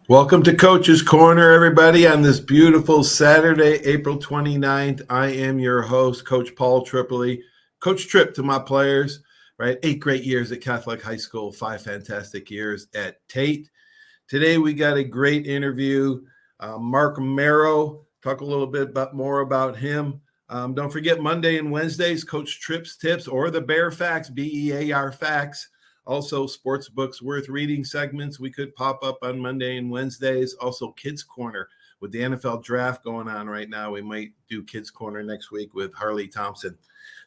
Welcome to Coach's Corner, everybody, on this beautiful Saturday, April 29th. I am your host, Coach Paul Tripoli. Coach Trip to my players, right? 8 great years at Catholic High School, 5 fantastic years at Tate. Today, we got a great interview. Marc Mero, talk a little bit more about him. Don't forget Monday and Wednesdays, Coach Trip's Tips or the Bear Facts, BEAR Facts. Also, sports books worth reading segments we could pop up on Monday and Wednesdays. Also, Kids Corner with the NFL draft going on right now. We might do Kids Corner next week with Harley Thompson.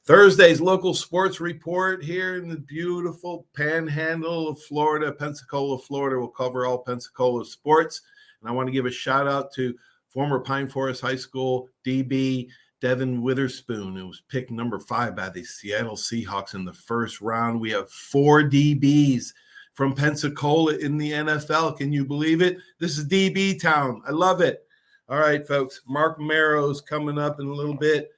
Thursdays, local sports report here in the beautiful panhandle of Florida, Pensacola, Florida. We'll cover all Pensacola sports. And I want to give a shout out to former Pine Forest High School DB Devin Witherspoon, who was picked number 5 by the Seattle Seahawks in the first round. We have 4 DBs from Pensacola in the NFL. Can you believe it? This is DB town. I love it. All right, folks. Marc Mero is coming up in a little bit.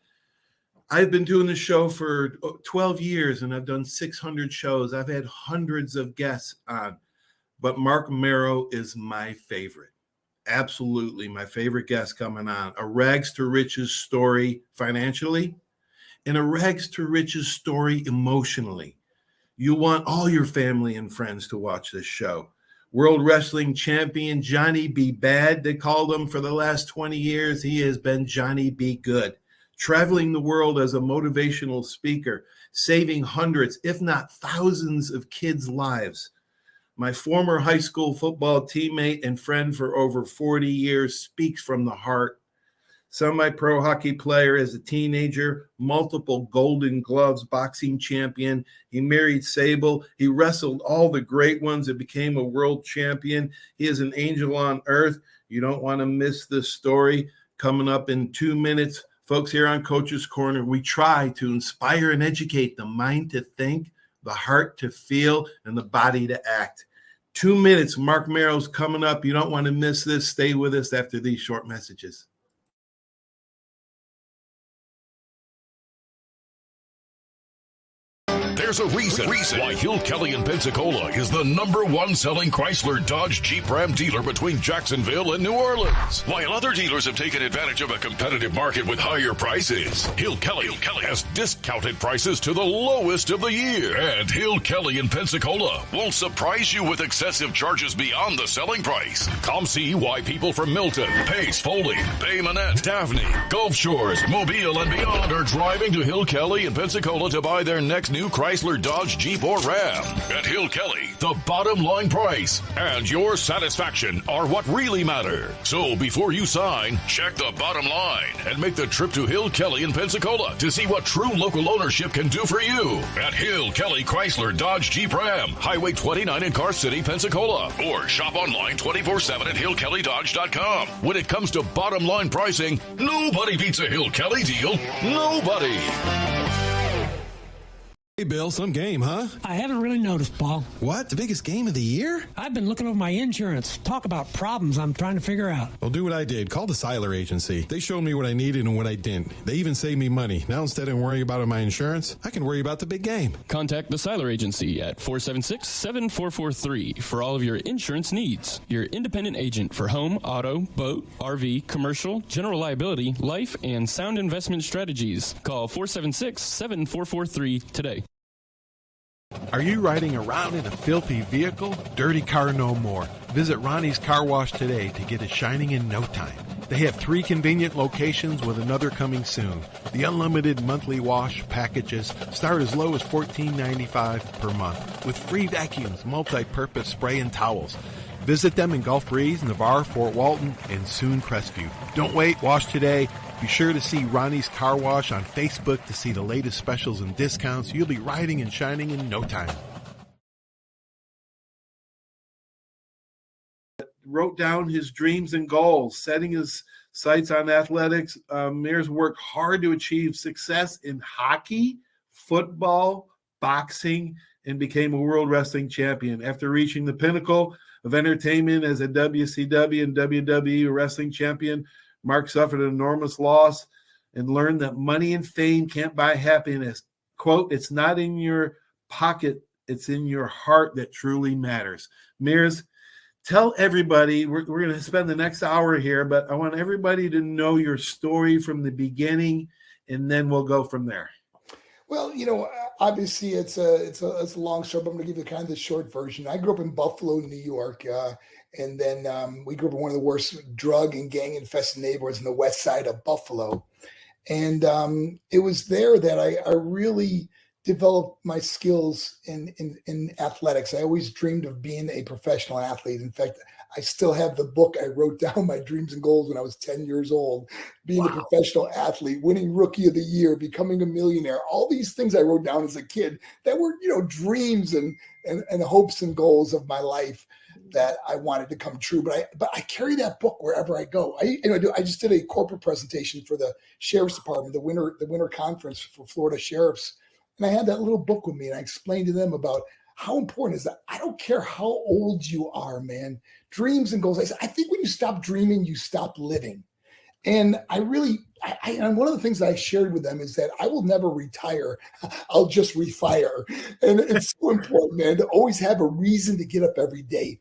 I've been doing this show for 12 years, and I've done 600 shows. I've had hundreds of guests on, but Marc Mero is my favorite. Absolutely my favorite guest coming on. A rags to riches story financially and a rags to riches story emotionally. You want all your family and friends to watch this show. World Wrestling Champion Johnny B. Bad, they called him for the last 20 years. He has been Johnny B. Good. Traveling the world as a motivational speaker, saving hundreds, if not thousands of kids' lives. My former high school football teammate and friend for over 40 years speaks from the heart. Semi-pro hockey player as a teenager, multiple Golden Gloves boxing champion. He married Sable. He wrestled all the great ones and became a world champion. He is an angel on earth. You don't want to miss this story. Coming up in 2 minutes, folks, here on Coach's Corner, we try to inspire and educate the mind to think, the heart to feel, and the body to act. 2 minutes, Marc Mero's coming up. You don't want to miss this. Stay with us after these short messages. There's a reason why Hill Kelly in Pensacola is the #1 selling Chrysler Dodge Jeep Ram dealer between Jacksonville and New Orleans. While other dealers have taken advantage of a competitive market with higher prices, Hill Kelly has discounted prices to the lowest of the year. And Hill Kelly in Pensacola won't surprise you with excessive charges beyond the selling price. Come see why people from Milton, Pace, Foley, Bay Minette, Daphne, Gulf Shores, Mobile, and beyond are driving to Hill Kelly in Pensacola to buy their next new Chrysler, Dodge, Jeep, or Ram. At Hill Kelly, the bottom line price and your satisfaction are what really matter. So before you sign, check the bottom line and make the trip to Hill Kelly in Pensacola to see what true local ownership can do for you. At Hill Kelly Chrysler, Dodge, Jeep, Ram, Highway 29 in Car City, Pensacola. Or shop online 24/7 at hillkellydodge.com. When it comes to bottom line pricing, nobody beats a Hill Kelly deal. Nobody. Hey, Bill, some game, huh? I haven't really noticed, Paul. What? The biggest game of the year? I've been looking over my insurance. Talk about problems I'm trying to figure out. Well, do what I did. Call the Seiler Agency. They showed me what I needed and what I didn't. They even saved me money. Now, instead of worrying about my insurance, I can worry about the big game. Contact the Seiler Agency at 476-7443 for all of your insurance needs. Your independent agent for home, auto, boat, RV, commercial, general liability, life, and sound investment strategies. Call 476-7443 today. Are you riding around in a filthy vehicle? Dirty car no more. Visit Ronnie's Car Wash today to get it shining in no time. They have 3 convenient locations with another coming soon. The unlimited monthly wash packages start as low as $14.95 per month with free vacuums, multi-purpose spray, and towels. Visit them in Gulf Breeze, Navarre, Fort Walton, and soon Crestview. Don't wait, wash today. Be sure to see Ronnie's Car Wash on Facebook to see the latest specials and discounts. You'll be riding and shining in no time. Wrote down his dreams and goals, setting his sights on athletics. Mears worked hard to achieve success in hockey, football, boxing, and became a world wrestling champion. After reaching the pinnacle of entertainment as a WCW and WWE wrestling champion, Marc suffered an enormous loss and learned that money and fame can't buy happiness. Quote, "It's not in your pocket, it's in your heart that truly matters." Mears, tell everybody, we're going to spend the next hour here, but I want everybody to know your story from the beginning, and then we'll go from there. Well, obviously it's a long story, but I'm going to give you kind of the short version. I grew up in Buffalo, New York, and then we grew up in one of the worst drug and gang infested neighborhoods in the west side of Buffalo. And it was there that I really developed my skills in athletics. I always dreamed of being a professional athlete. In fact, I still have the book. I wrote down my dreams and goals when I was 10 years old, being a professional athlete, winning rookie of the year, becoming a millionaire, all these things I wrote down as a kid that were, dreams and hopes and goals of my life that I wanted to come true. But I carry that book wherever I go. I just did a corporate presentation for the sheriff's department, the winter conference for Florida sheriffs. And I had that little book with me, and I explained to them about how important is that. I don't care how old you are, man. Dreams and goals. I think when you stop dreaming, you stop living. And and one of the things that I shared with them is that I will never retire. I'll just refire. And it's so important, man, to always have a reason to get up every day.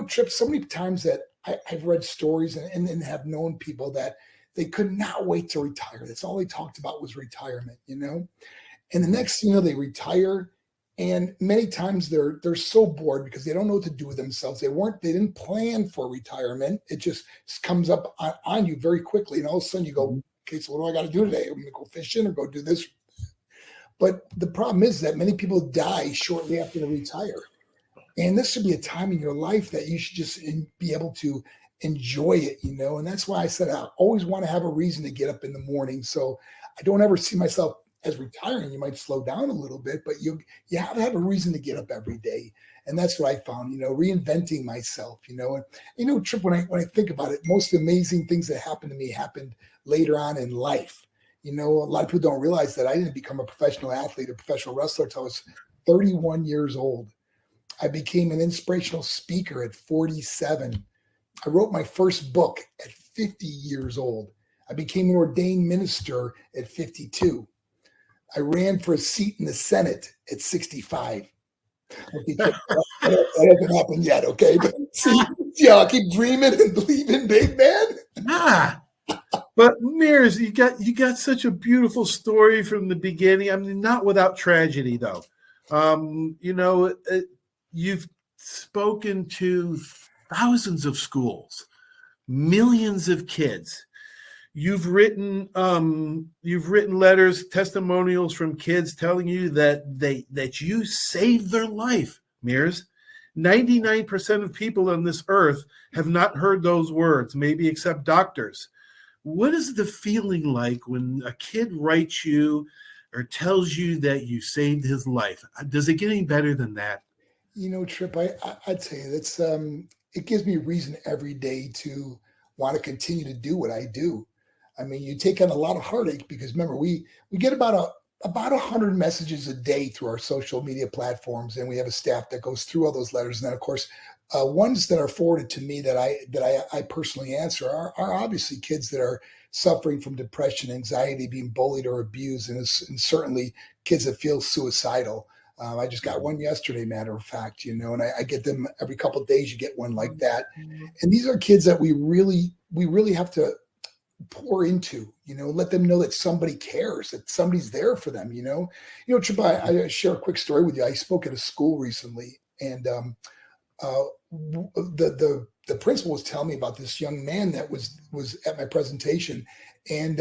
Trip, so many times that I've read stories and have known people that they could not wait to retire. That's all they talked about was retirement, And the next thing they retire. And many times they're so bored because they don't know what to do with themselves. They didn't plan for retirement. It just comes up on you very quickly. And all of a sudden you go, okay, so what do I got to do today? I'm going to go fishing or go do this. But the problem is that many people die shortly after they retire. And this should be a time in your life that you should just be able to enjoy it, And that's why I said I always want to have a reason to get up in the morning. So I don't ever see myself as retiring. You might slow down a little bit, but you have to have a reason to get up every day. And that's what I found, reinventing myself, and Trip, when I think about it, most amazing things that happened to me happened later on in life. A lot of people don't realize that I didn't become a professional athlete, a professional wrestler until I was 31 years old. I became an inspirational speaker at 47. I wrote my first book at 50 years old. I became an ordained minister at 52. I ran for a seat in the Senate at 65. Okay, that hasn't happened yet, okay? But I keep dreaming and believing big, man. But Mears, you got such a beautiful story from the beginning. I mean, not without tragedy, though. You've spoken to thousands of schools, millions of kids. You've written letters, testimonials from kids telling you that you saved their life, Mears. 99% of people on this earth have not heard those words, maybe except doctors. What is the feeling like when a kid writes you or tells you that you saved his life? Does it get any better than that? Trip, I'd say that's it gives me a reason every day to want to continue to do what I do. I mean, you take on a lot of heartache because remember, we get about 100 messages a day through our social media platforms, and we have a staff that goes through all those letters. And then, of course, ones that are forwarded to me that I personally answer are obviously kids that are suffering from depression, anxiety, being bullied or abused, and certainly kids that feel suicidal. I just got one yesterday, matter of fact, and I get them every couple of days. You get one like that, and these are kids that we really have to pour into, let them know that somebody cares, that somebody's there for them, Trip, I share a quick story with you. I spoke at a school recently, and the principal was telling me about this young man that was at my presentation, and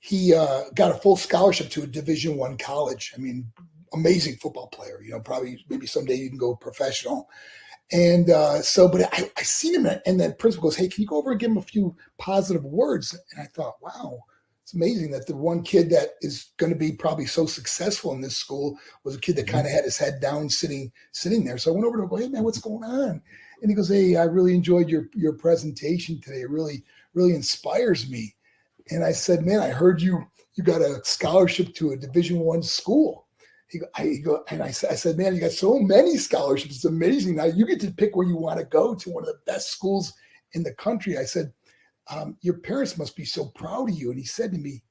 he got a full scholarship to a Division I college. I mean, amazing football player, probably maybe someday you can go professional. And but I seen him, and the principal goes, "Hey, can you go over and give him a few positive words?" And I thought, wow, it's amazing that the one kid that is going to be probably so successful in this school was a kid that kind of had his head down, sitting there. So I went over to him and go, "Hey, man, what's going on?" And he goes, "Hey, I really enjoyed your presentation today. It really, really inspires me." And I said, "Man, I heard you got a scholarship to a Division I school." I said, "Man, you got so many scholarships. It's amazing. Now you get to pick where you want to go to one of the best schools in the country." I said, "Your parents must be so proud of you." And he said to me,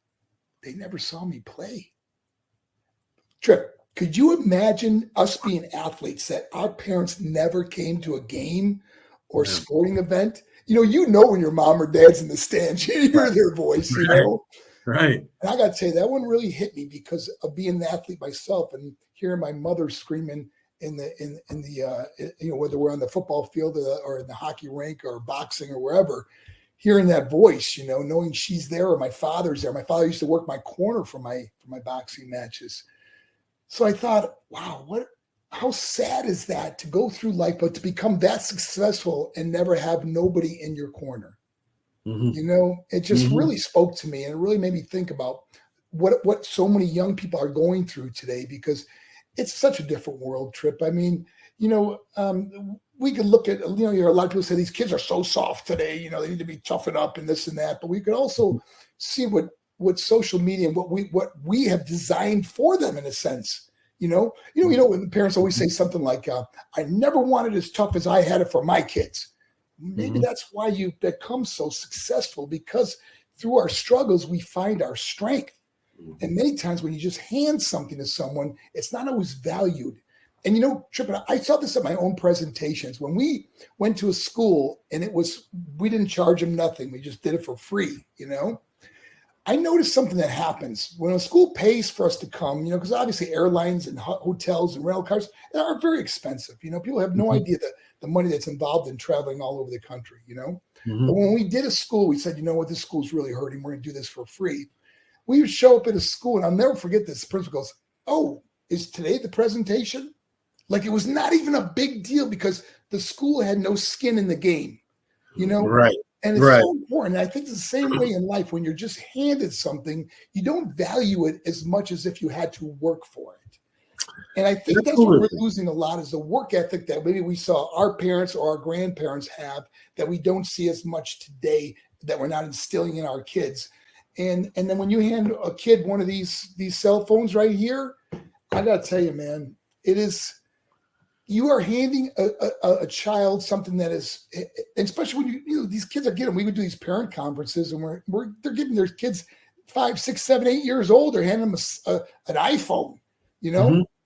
"They never saw me play." Trip, Could you imagine us being athletes that our parents never came to a game or Yeah. sporting event? You know when your mom or dad's in the stands, you hear their voice, Right. And I got to tell you, that one really hit me because of being an athlete myself and hearing my mother screaming in the whether we're on the football field or in the hockey rink or boxing or wherever, hearing that voice, knowing she's there or my father's there. My father used to work my corner for my boxing matches. So I thought, wow, how sad is that to go through life, but to become that successful and never have nobody in your corner? Mm-hmm. It just Mm-hmm. really spoke to me, and it really made me think about what so many young people are going through today, because it's such a different world, Trip. I mean, we could look at, a lot of people say these kids are so soft today, they need to be toughened up and this and that, but we could also see what social media and what we have designed for them in a sense. When the parents always say something like, I never wanted as tough as I had it for my kids. Maybe that's why you've become so successful, because through our struggles, we find our strength. And many times when you just hand something to someone, it's not always valued. And Trip, I saw this at my own presentations. When we went to a school and we didn't charge them nothing. We just did it for free, I noticed something that happens when a school pays for us to come, because obviously airlines and hotels and rental cars are very expensive. People have no idea the money that's involved in traveling all over the country, But when we did a school, we said, this school's really hurting. We're going to do this for free. We would show up at a school, and I'll never forget this. The principal goes, "Oh, is today the presentation?" Like it was not even a big deal because the school had no skin in the game, Right. And it's so important. And I think it's the same way in life. When you're just handed something, you don't value it as much as if you had to work for it. And I think that's what we're losing a lot, is the work ethic that maybe we saw our parents or our grandparents have that we don't see as much today, that we're not instilling in our kids. And then when you hand a kid one of these cell phones right here, I got to tell you, man, you are handing a child something that is, especially when these kids are getting, we would do these parent conferences and they're giving their kids 5, 6, 7, 8 years old. They're handing them an iPhone,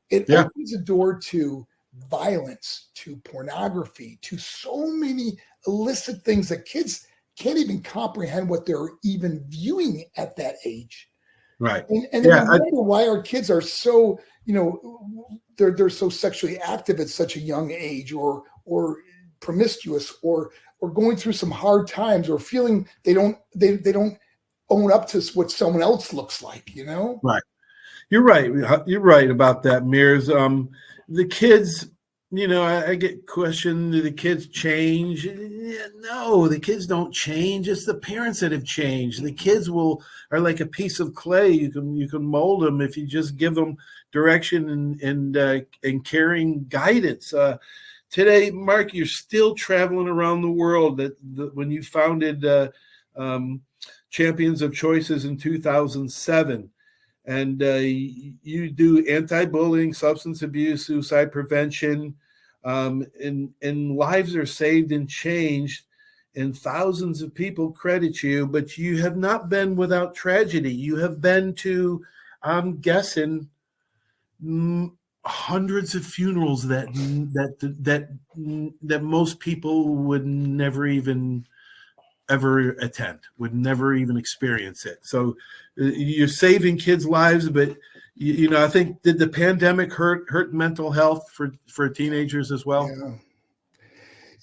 It opens a door to violence, to pornography, to so many illicit things that kids can't even comprehend what they're even viewing at that age. Right. And then we wonder why our kids are so, they're so sexually active at such a young age, or promiscuous, or going through some hard times, or feeling they don't own up to what someone else looks like, Right. You're right. You're right about that, Mears. The kids, I get questioned, do the kids change? No, the kids don't change. It's the parents that have changed. The kids are like a piece of clay. You can mold them if you just give them direction and caring guidance. Today, Mark, you're still traveling around the world. When you founded Champions of Choices in 2007. And you do anti-bullying, substance abuse, suicide prevention, and lives are saved and changed, and thousands of people credit you. But you have not been without tragedy. You have been to, I'm guessing, hundreds of funerals that most people would never even ever attend, would never even experience it. So you're saving kids' lives, but I think, did the pandemic hurt mental health for teenagers as well?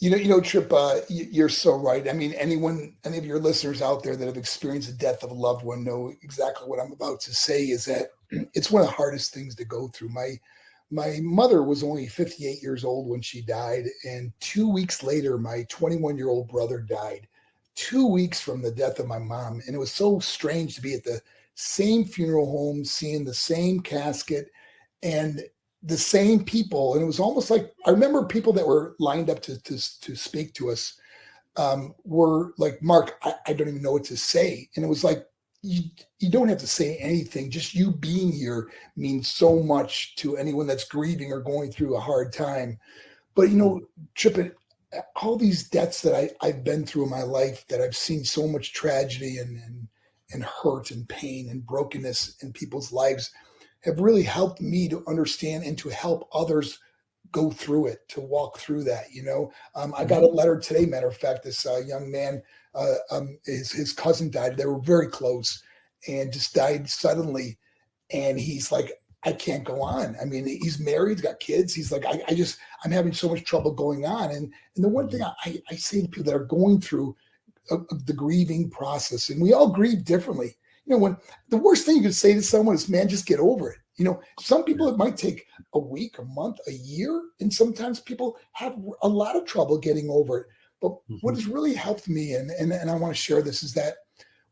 Yeah. Trip, you're so right. I mean, any of your listeners out there that have experienced the death of a loved one know exactly what I'm about to say, is that it's one of the hardest things to go through. My mother was only 58 years old when she died, and 2 weeks later, my 21-year-old brother died. 2 weeks from the death of my mom. And it was so strange to be at the same funeral home, seeing the same casket and the same people. And it was almost like, I remember people that were lined up to speak to us were like, "Mark, I don't even know what to say." And it was like, you don't have to say anything. Just you being here means so much to anyone that's grieving or going through a hard time. But, Trip, all these deaths that I've been through in my life, that I've seen so much tragedy and hurt and pain and brokenness in people's lives, have really helped me to understand and to help others go through it, to walk through that. I got a letter today, matter of fact, this young man, his cousin died. They were very close and just died suddenly. And he's like, I can't go on. I mean, he's married, he's got kids. He's like, I'm having so much trouble going on. And the one thing I say to people that are going through the grieving process, and we all grieve differently. When the worst thing you could say to someone is, man, just get over it. Some people, it might take a week, a month, a year. And sometimes people have a lot of trouble getting over it. But what has really helped me, and I want to share this, is that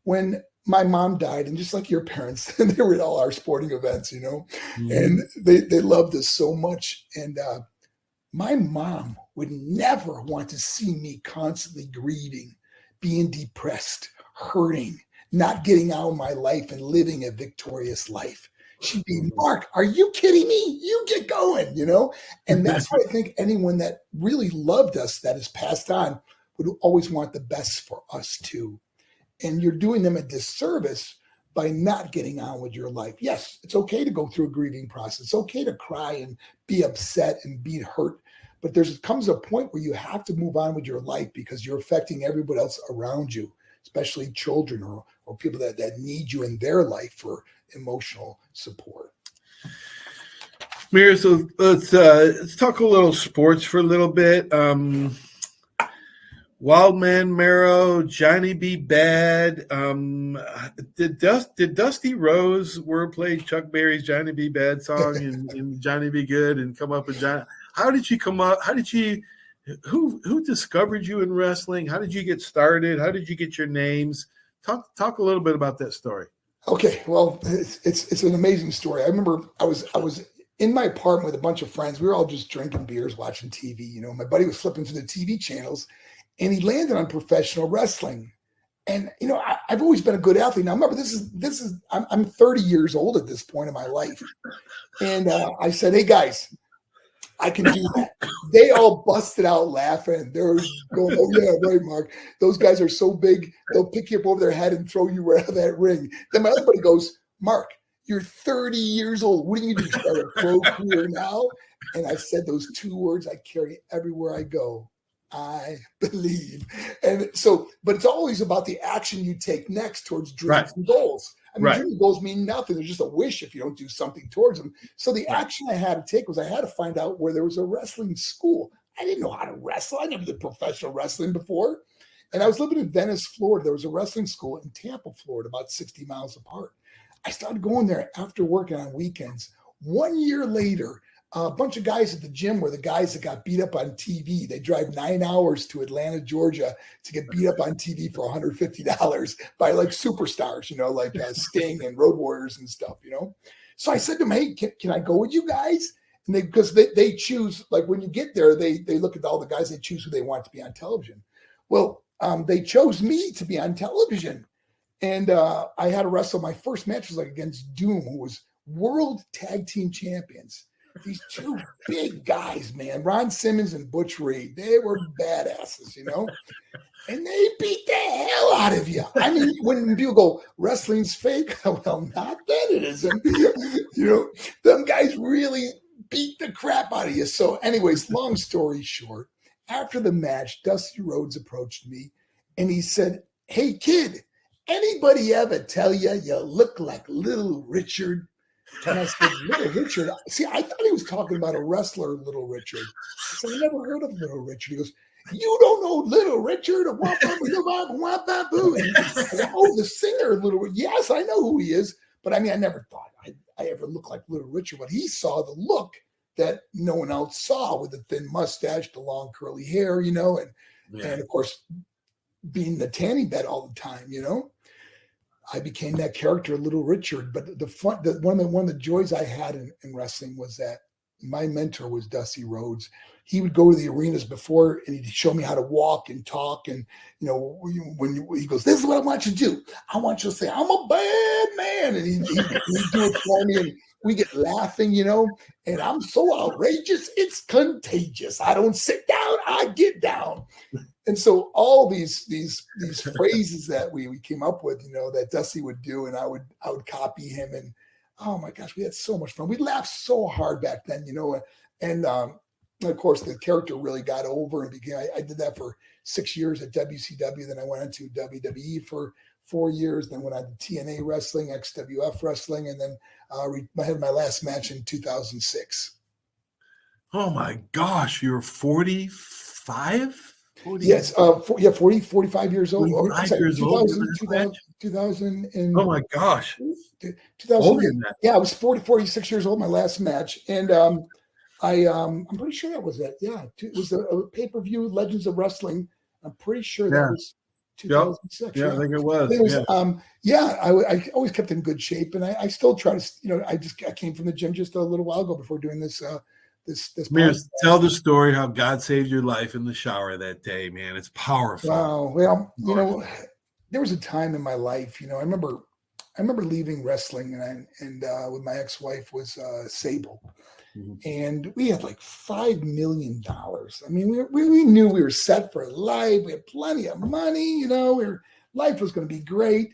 when my mom died, and just like your parents, they were at all our sporting events, and they loved us so much. And my mom would never want to see me constantly grieving, being depressed, hurting, not getting out of my life and living a victorious life. She'd be, Mark, are you kidding me? You get going, And that's why I think anyone that really loved us, that has passed on, would always want the best for us too. And you're doing them a disservice by not getting on with your life. Yes, it's okay to go through a grieving process. It's okay to cry and be upset and be hurt. But comes a point where you have to move on with your life because you're affecting everybody else around you, especially children or people that need you in their life for emotional support. Mero, so let's talk a little sports for a little bit. Wildman Mero, Johnny B. Bad. Did Dusty Rose play Chuck Berry's Johnny B. Bad song in Johnny B. Good and come up with Johnny? How did you come up? Who discovered you in wrestling? How did you get started? How did you get your names? Talk a little bit about that story. Okay, well, it's an amazing story. I remember I was in my apartment with a bunch of friends. We were all just drinking beers, watching TV. My buddy was flipping through the TV channels, and he landed on professional wrestling. And I've always been a good athlete. Now, remember, I'm 30 years old at this point in my life, and I said, "Hey guys, I can do that." They all busted out laughing. They're going, "Oh yeah, right, Mark. Those guys are so big, they'll pick you up over their head and throw you right out of that ring." Then my other buddy goes, "Mark, you're 30 years old. What are you going to do? Start a pro career now?" And I said those two words I carry everywhere I go. I believe. And so, but it's always about the action you take next towards dreams and goals. I mean, dreams and goals mean nothing. They're just a wish if you don't do something towards them. So the action I had to take was I had to find out where there was a wrestling school. I didn't know how to wrestle. I never did professional wrestling before. And I was living in Venice, Florida. There was a wrestling school in Tampa, Florida, about 60 miles apart. I started going there after working on weekends. 1 year later, a bunch of guys at the gym were the guys that got beat up on TV. They drive 9 hours to Atlanta, Georgia to get beat up on TV for $150 by like superstars, like Sting and Road Warriors and stuff, So I said to them, "Hey, can I go with you guys?" And because they choose, like when you get there, they look at all the guys, they choose who they want to be on television. Well, they chose me to be on television. And I had to wrestle. My first match was like against Doom, who was world tag team champions. These two big guys, man, Ron Simmons and Butch Reed, they were badasses, and they beat the hell out of you. I mean, when people go, wrestling's fake, well, not that it isn't. Them guys really beat the crap out of you. So anyways, long story short, after the match, Dusty Rhodes approached me and he said, "Hey, kid, anybody ever tell you look like Little Richard?" And I said, "Little Richard?" See, I thought he was talking about a wrestler, Little Richard. I said, "I never heard of Little Richard." He goes, "You don't know Little Richard?" And I said, "Oh, the singer, Little Richard. Yes, I know who he is." But I mean, I never thought I ever looked like Little Richard. But he saw the look that no one else saw, with the thin mustache, the long curly hair, and of course, being the tanning bed all the time, I became that character, Little Richard. But one of the joys I had in wrestling was that my mentor was Dusty Rhodes. He would go to the arenas before and he'd show me how to walk and talk. And, when he goes, "This is what I want you to do. I want you to say, 'I'm a bad man.'" And he'd do it for me. And we get laughing, and I'm so outrageous. It's contagious. I don't sit down. I get down. And so all these phrases that we came up with, that Dusty would do, and I would copy him. And oh my gosh, we had so much fun. We laughed so hard back then, and of course the character really got over and became, I did that for 6 years at WCW. Then I went into WWE for 4 years, then went on to TNA wrestling, XWF wrestling, and then I had my last match in 2006. Oh my gosh, you're 45? 40? Yes, 45 years old. 45 years old. 2000 and oh my gosh. 2000. Older than that. Yeah, I was 46 years old, my last match. And I'm pretty sure that was it. Yeah, it was a pay-per-view, Legends of Wrestling. I'm pretty sure that was 2006. Yeah, I think it was. I always kept in good shape, and I still try to, I came from the gym just a little while ago before doing this. Tell the story how God saved your life in the shower that day, man. It's powerful. Wow. Well, there was a time in my life, I remember leaving wrestling and with my ex-wife was Sable. Mm-hmm. And we had like $5 million. I mean, we knew we were set for life. We had plenty of money, life was going to be great.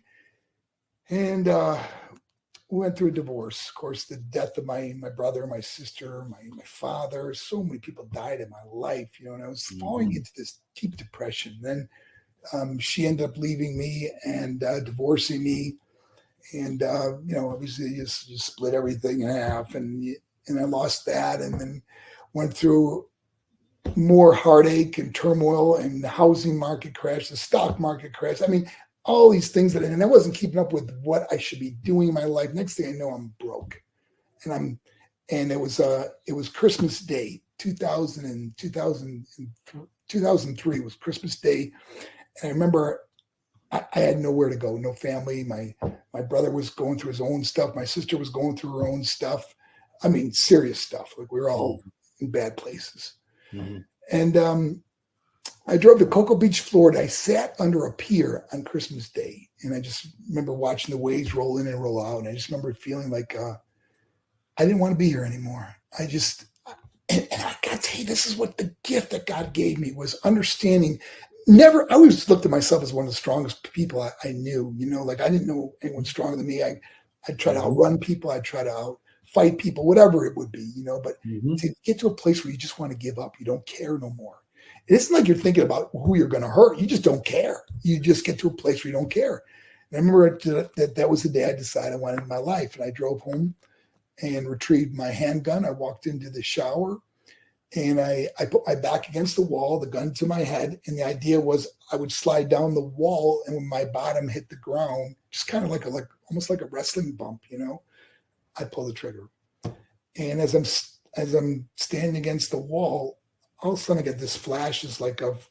And we went through a divorce. Of course, the death of my brother, my sister, my father. So many people died in my life, and I was falling into this deep depression. Then she ended up leaving me and divorcing me. And, obviously you split everything in half and I lost that and then went through more heartache and turmoil and the housing market crash, the stock market crash. I mean, all these things and I wasn't keeping up with what I should be doing in my life. Next thing I know, I'm broke. And it was Christmas Day, 2003 was Christmas Day. And I remember I had nowhere to go, no family. My brother was going through his own stuff. My sister was going through her own stuff. I mean, serious stuff. Like we were all in bad places. Mm-hmm. And I drove to Cocoa Beach, Florida. I sat under a pier on Christmas Day. And I just remember watching the waves roll in and roll out. And I just remember feeling like I didn't want to be here anymore. And I got to tell you, this is what the gift that God gave me was understanding. I always looked at myself as one of the strongest people I knew, like I didn't know anyone stronger than me. I'd try to outrun people. I'd try to outfight people, whatever it would be, but to get to a place where you just want to give up, you don't care no more. It isn't like you're thinking about who you're going to hurt. You just don't care. You just get to a place where you don't care. And I remember that was the day I decided I wanted my life. And I drove home and retrieved my handgun. I walked into the shower. And I put my back against the wall, the gun to my head. And the idea was I would slide down the wall and when my bottom hit the ground, just kind of like almost like a wrestling bump, I'd pull the trigger. And as I'm standing against the wall, all of a sudden I get this flashes like of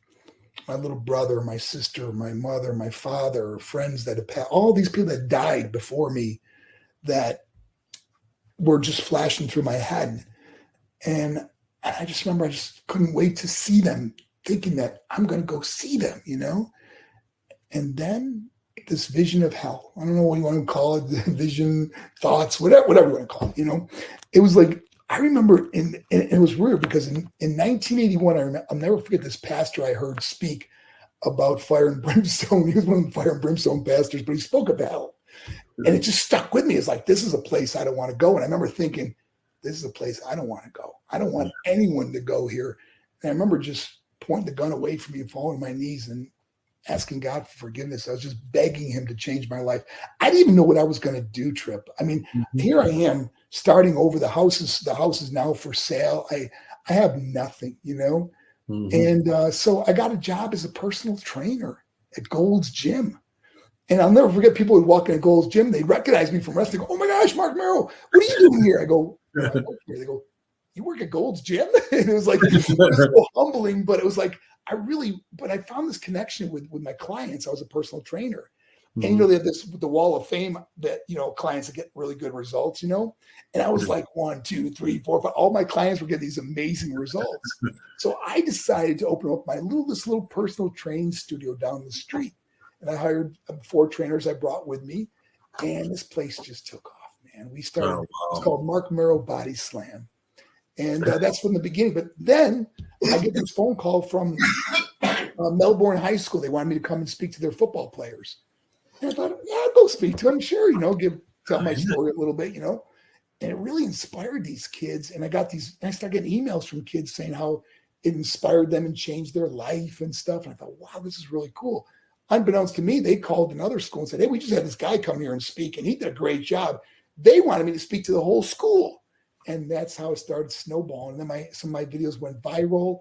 my little brother, my sister, my mother, my father, friends that have passed, all these people that died before me that were just flashing through my head. And I just remember I just couldn't wait to see them, thinking that I'm going to go see them, And then this vision of hell, I don't know what you want to call it, the vision, thoughts, whatever you want to call it, It was like, I remember, and it was weird because in 1981, I'll never forget this pastor I heard speak about fire and brimstone. He was one of the fire and brimstone pastors, but he spoke of hell. And it just stuck with me. It's like, this is a place I don't want to go. And I remember thinking, this is a place I don't want to go. I don't want anyone to go here. And I remember just pointing the gun away from me and falling on my knees and asking God for forgiveness. I was just begging him to change my life. I didn't even know what I was going to do, Trip. I mean, here I am starting over. The house is now for sale. I have nothing, And so I got a job as a personal trainer at Gold's Gym. And I'll never forget people would walk in at Gold's Gym. They recognize me from wrestling. Oh my gosh, Marc Mero, what are you doing here? I go, I work here. They go, you work at Gold's Gym? And it was like, it was so humbling, but it was like, I found this connection with my clients. I was a personal trainer. And, they have the wall of fame that, clients that get really good results, And I was like 1, 2, 3, 4, 5. All my clients were getting these amazing results. So I decided to open up this little personal training studio down the street. And I hired 4 trainers I brought with me. And this place just took off, man. We started, It's called Marc Mero Body Slam. And that's from the beginning. But then I get this phone call from Melbourne High School. They wanted me to come and speak to their football players. And I thought, yeah, I'll go speak to them. Sure, give tell my story a little bit, and it really inspired these kids. And I started getting emails from kids saying how it inspired them and changed their life and stuff. And I thought, wow, this is really cool. Unbeknownst to me, they called another school and said, hey, we just had this guy come here and speak, and he did a great job. They wanted me to speak to the whole school. And that's how it started snowballing. And then some of my videos went viral,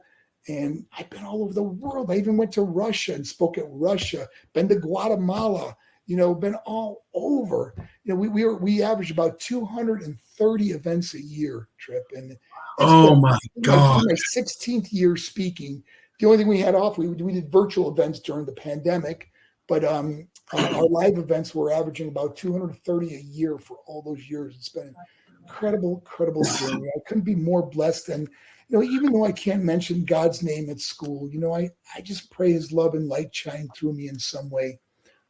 and I've been all over the world. I even went to Russia and spoke at Russia, been to Guatemala, been all over. We average about 230 events a year, Trip. And my God, my 16th year speaking. The only thing we had off, we did virtual events during the pandemic, but our live events were averaging about 230 a year for all those years. It's been an incredible journey. I couldn't be more blessed. And, even though I can't mention God's name at school, I just pray his love and light shine through me in some way.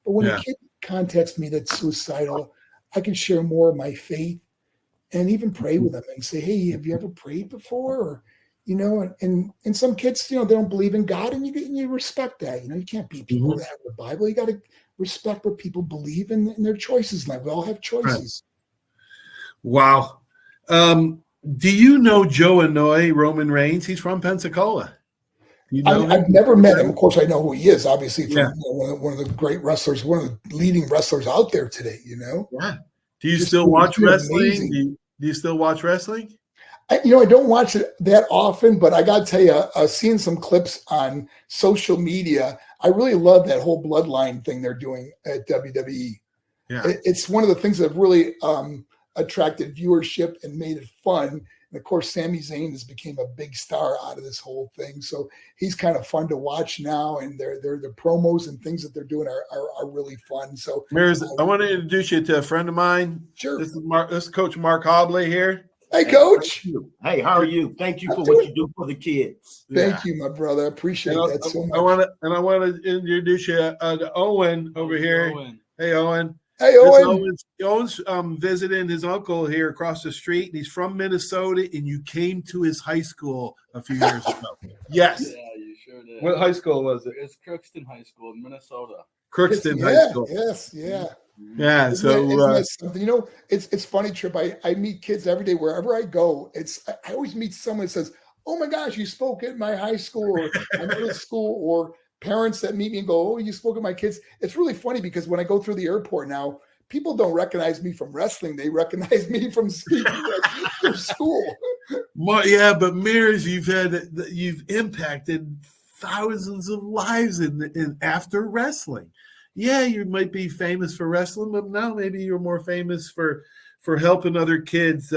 But when a kid contacts me that's suicidal, I can share more of my faith and even pray with them and say, hey, have you ever prayed before? Or, and some kids, they don't believe in God, and you respect that. You can't beat people that have the Bible. You got to respect what people believe in their choices. Like, we all have choices. Right. Wow. Do you know Joe Anoy, Roman Reigns? He's from Pensacola. I've never met him. Of course, I know who he is, obviously, from one of the great wrestlers, one of the leading wrestlers out there today, Yeah. Do you still watch wrestling? Do you still watch wrestling? I don't watch it that often, but I got to tell you, seeing some clips on social media, I really love that whole bloodline thing they're doing at WWE. Yeah. It's one of the things that have really attracted viewership and made it fun. And of course, Sami Zayn has become a big star out of this whole thing. So he's kind of fun to watch now, and their promos and things that they're doing are really fun. So Mears, I want to introduce you to a friend of mine. Sure. This is Coach Mark Hobley here. Hey, Coach. Hey, how are you? Thank you for what you do for the kids. Thank you, my brother. I appreciate that so much. I want to introduce you to Owen over here. Owen. Hey, Owen. Hey, Owen. Owen's visiting his uncle here across the street, and he's from Minnesota, and you came to his high school a few years ago. Yes. Yeah, you sure did. What high school was it? It's Crookston High School in Minnesota. Crookston High School. Yes, yeah. Yeah, isn't something? It's funny, Trip. I meet kids every day wherever I go. I always meet someone that says, "Oh my gosh, you spoke at my high school or my middle school," or parents that meet me and go, "Oh, you spoke at my kids." It's really funny because when I go through the airport now, people don't recognize me from wrestling; they recognize me from speaking at their school. Well, yeah, but Mears, you've impacted thousands of lives in after wrestling. Yeah, you might be famous for wrestling, but now maybe you're more famous for helping other kids.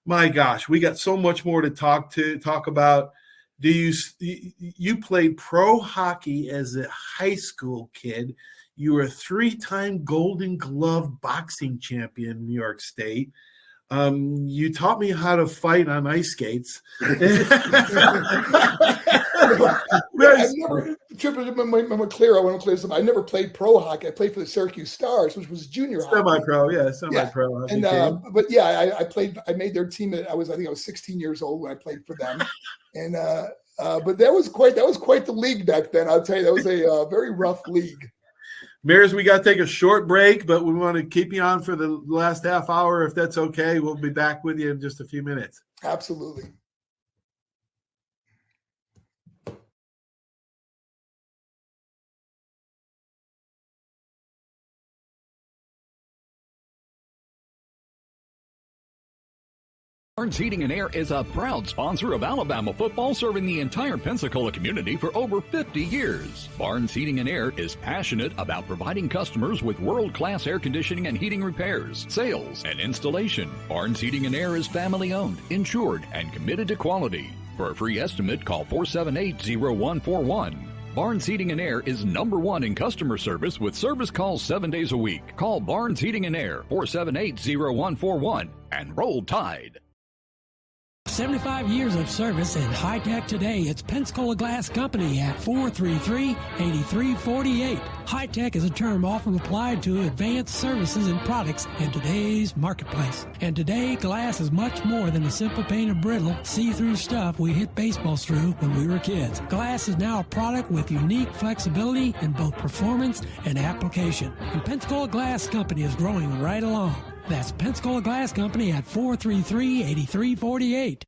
My gosh, we got so much more to talk about. You played pro hockey as a high school kid. You were a 3-time Golden Glove boxing champion in New York State. You taught me how to fight on ice skates. I'm clear. I want to clear something. I never played pro hockey. I played for the Syracuse Stars, which was junior hockey. Semi-pro, semi-pro. And but yeah, I played. I made their team. I think I was 16 years old when I played for them. And but that was quite the league back then. I'll tell you, that was a very rough league. Mears, we got to take a short break, but we want to keep you on for the last half hour, if that's okay. We'll be back with you in just a few minutes. Absolutely. Barnes Heating and Air is a proud sponsor of Alabama football, serving the entire Pensacola community for over 50 years. Barnes Heating and Air is passionate about providing customers with world-class air conditioning and heating repairs, sales, and installation. Barnes Heating and Air is family-owned, insured, and committed to quality. For a free estimate, call 478-0141. Barnes Heating and Air is #1 in customer service with service calls 7 days a week. Call Barnes Heating and Air, 478-0141, and roll Tide. 75 years of service and high tech today. It's Pensacola Glass Company at 433-8348. High tech is a term often applied to advanced services and products in today's marketplace. And today, glass is much more than the simple pane of brittle, see-through stuff we hit baseballs through when we were kids. Glass is now a product with unique flexibility in both performance and application. And Pensacola Glass Company is growing right along. That's Pensacola Glass Company at 433-8348.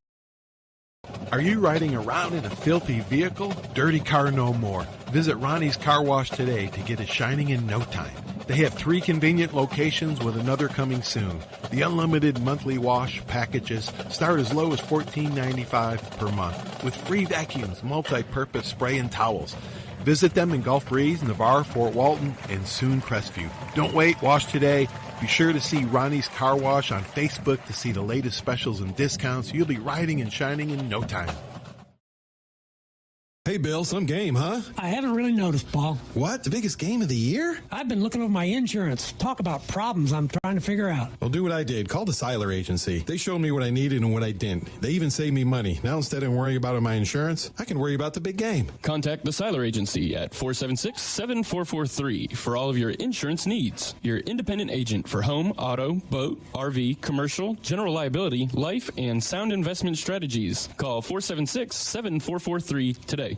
Are you riding around in a filthy vehicle? Dirty car no more. Visit Ronnie's Car Wash today to get it shining in no time. They have 3 convenient locations with another coming soon. The unlimited monthly wash packages start as low as $14.95 per month with free vacuums, multi-purpose spray and towels. Visit them in Gulf Breeze, Navarre, Fort Walton, and soon Crestview. Don't wait, wash today. Be sure to see Ronnie's Car Wash on Facebook to see the latest specials and discounts. You'll be riding and shining in no time. Hey, Bill, some game, huh? I haven't really noticed, Paul. What? The biggest game of the year? I've been looking over my insurance. Talk about problems I'm trying to figure out. Well, do what I did. Call the Seiler Agency. They showed me what I needed and what I didn't. They even saved me money. Now, instead of worrying about my insurance, I can worry about the big game. Contact the Seiler Agency at 476-7443 for all of your insurance needs. Your independent agent for home, auto, boat, RV, commercial, general liability, life, and sound investment strategies. Call 476-7443 today.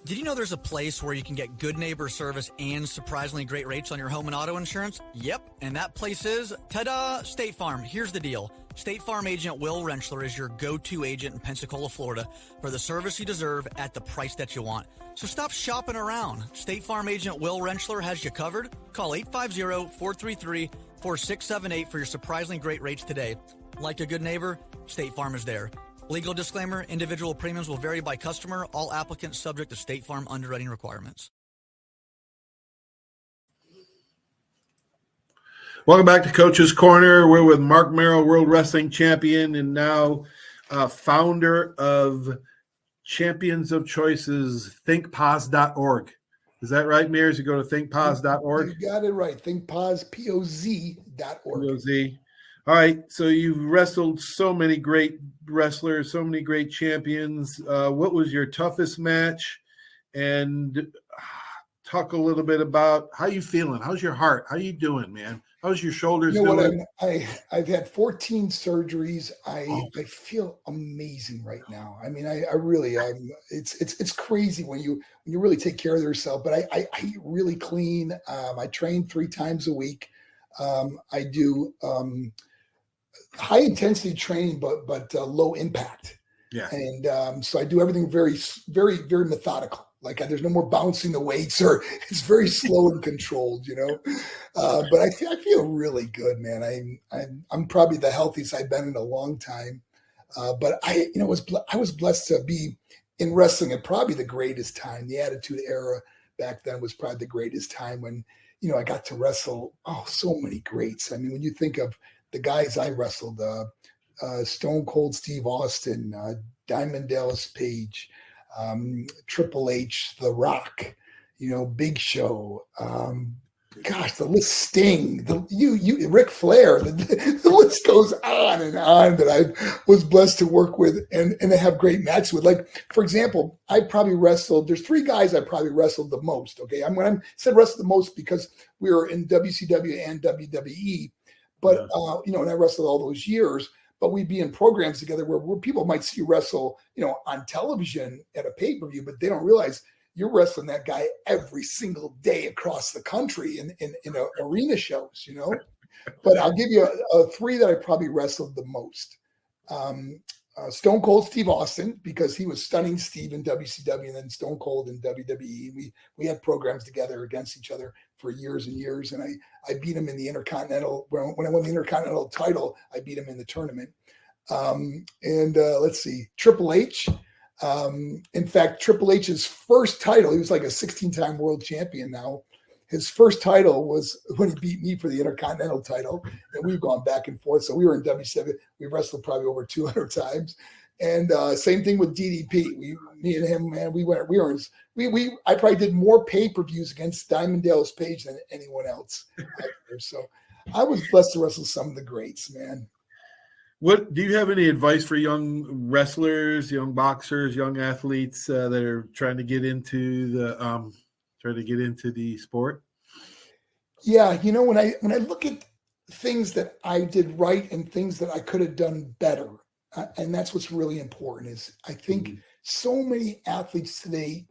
Did you know there's a place where you can get good neighbor service and surprisingly great rates on your home and auto insurance? Yep, and that place is, ta-da, State Farm. Here's the deal. State Farm agent Will Rentschler is your go-to agent in Pensacola, Florida for the service you deserve at the price that you want. So stop shopping around. State Farm agent Will Rentschler has you covered. Call 850-433-4678 for your surprisingly great rates today. Like a good neighbor, State Farm is there. Legal disclaimer, individual premiums will vary by customer. All applicants subject to State Farm underwriting requirements. Welcome back to Coach's Corner. We're with Marc Mero, World Wrestling Champion, and now founder of Champions of Choices, thinkpos.org. Is that right, Mears? You go to thinkpos.org? You got it right. Thinkpos, P-O-Z.org. P-O-Z. All right, so you've wrestled so many great wrestlers, so many great champions. What was your toughest match? And talk a little bit about how you feeling. How's your heart? How you doing, man? How's your shoulders doing? I've had 14 surgeries. I feel amazing right now. I mean, I really it's crazy when you really take care of yourself. But I eat really clean. I train 3 times a week. I do high intensity training, but low impact. Yeah. And so I do everything very, very, very methodical. Like there's no more bouncing the weights, or it's very slow and controlled, But I feel really good, man. I'm probably the healthiest I've been in a long time. But I was blessed to be in wrestling at probably the greatest time. The Attitude Era back then was probably the greatest time when I got to wrestle so many greats. I mean, when you think of the guys I wrestled, Stone Cold Steve Austin, Diamond Dallas Page, Triple H, The Rock, Big Show, the list, Sting, Ric Flair, the list goes on and on that I was blessed to work with and to have great matches with. Like, for example, there's 3 guys I probably wrestled the most. Okay. When I said wrestled the most because we were in WCW and WWE, but, and I wrestled all those years, but we'd be in programs together where people might see you wrestle, on television at a pay-per-view, but they don't realize you're wrestling that guy every single day across the country in arena shows, But I'll give you 3 that I probably wrestled the most. Stone Cold Steve Austin, because he was Stunning Steve in WCW and then Stone Cold in WWE. We had programs together against each other for years and years, and I beat him in the Intercontinental. When I won the Intercontinental title, I beat him in the tournament. Let's see, Triple H. In fact, Triple H's first title, he was like a 16-time world champion now. His first title was when he beat me for the Intercontinental title, and we've gone back and forth. So we were in W7. We wrestled probably over 200 times. And same thing with DDP. Me and him, man, I probably did more pay-per-views against Diamond Dallas Page than anyone else out there. So I was blessed to wrestle some of the greats, man. What do you have any advice for young wrestlers, young boxers, young athletes that are trying to get into the sport? Yeah, when I look at things that I did right and things that I could have done better, and that's what's really important is I think so many athletes today,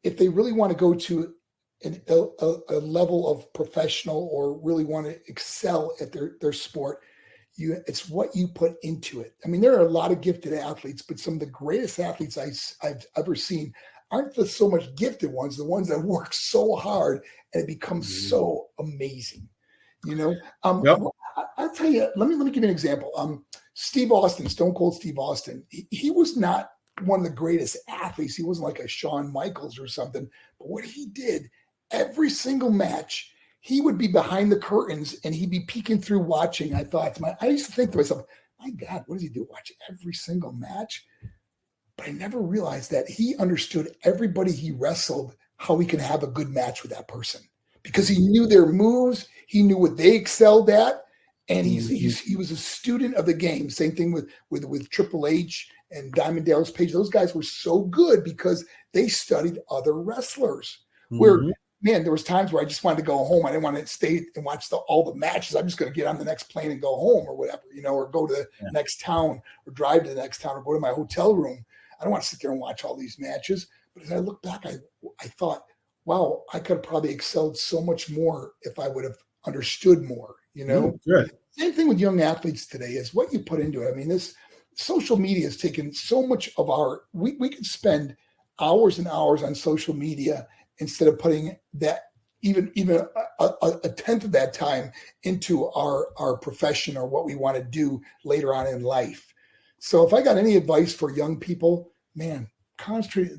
if they really want to go to a level of professional or really want to excel at their sport, it's what you put into it. I mean, there are a lot of gifted athletes, but some of the greatest athletes I've ever seen aren't the so much gifted ones, the ones that work so hard and it becomes so amazing. Yep. I'll tell you, let me give you an example. Steve Austin, Stone Cold Steve Austin, he was not one of the greatest athletes. He wasn't like a Shawn Michaels or something, but what he did every single match, he would be behind the curtains and he'd be peeking through watching. I used to think to myself, my God, what does he do? Watch every single match? But I never realized that he understood everybody he wrestled, how he can have a good match with that person because he knew their moves. He knew what they excelled at. And he was a student of the game. Same thing with Triple H and Diamond Dallas Page. Those guys were so good because they studied other wrestlers. Where, man, there was times where I just wanted to go home. I didn't want to stay and watch all the matches. I'm just going to get on the next plane and go home or whatever, or go to the next town or drive to the next town or go to my hotel room. I don't want to sit there and watch all these matches. But as I look back, I thought, wow, I could have probably excelled so much more if I would have understood more, Good. Same thing with young athletes today is what you put into it. I mean, this social media has taken so much of we could spend hours and hours on social media instead of putting that even a tenth of that time into our profession or what we want to do later on in life. So if I got any advice for young people, man, concentrate,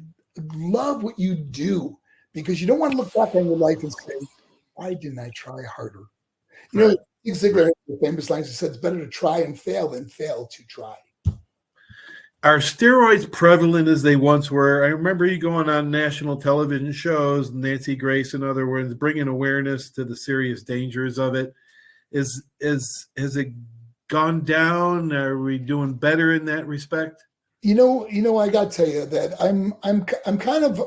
love what you do because you don't want to look back on your life and say, why didn't I try harder? Zig Ziglar has the famous lines that said, it's better to try and fail than fail to try. Are steroids prevalent as they once were? I remember you going on national television shows, Nancy Grace and other ones, bringing awareness to the serious dangers of it. Has it gone down? Are we doing better in that respect? I got to tell you that I'm kind of